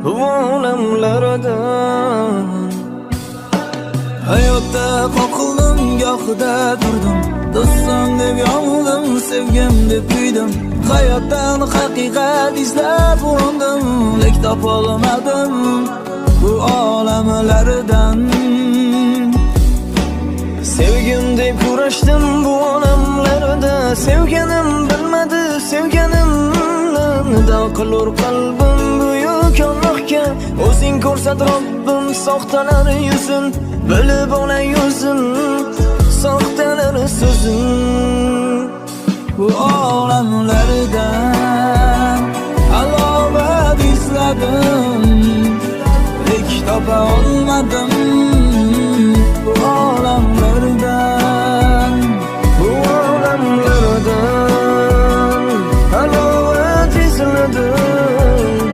bu olamlardan. Hayotda qoqildim, gohida turdim, do'stim deb yondim, sevgim deb kuydim. Hayotdan haqiqat izlab urindim, lek topolmadim bu olamlardan. Sevgim deb kurashdim bu olamlarda, sevganim bilmadi sevganimni qilur qalbim buyuk Allohga. O'zing ko'rsat Robbim soxtalar yuzin, bilib olay yuzin soxtalar so'zin. Bu olamlardan alovat izladim, lek topa olmadim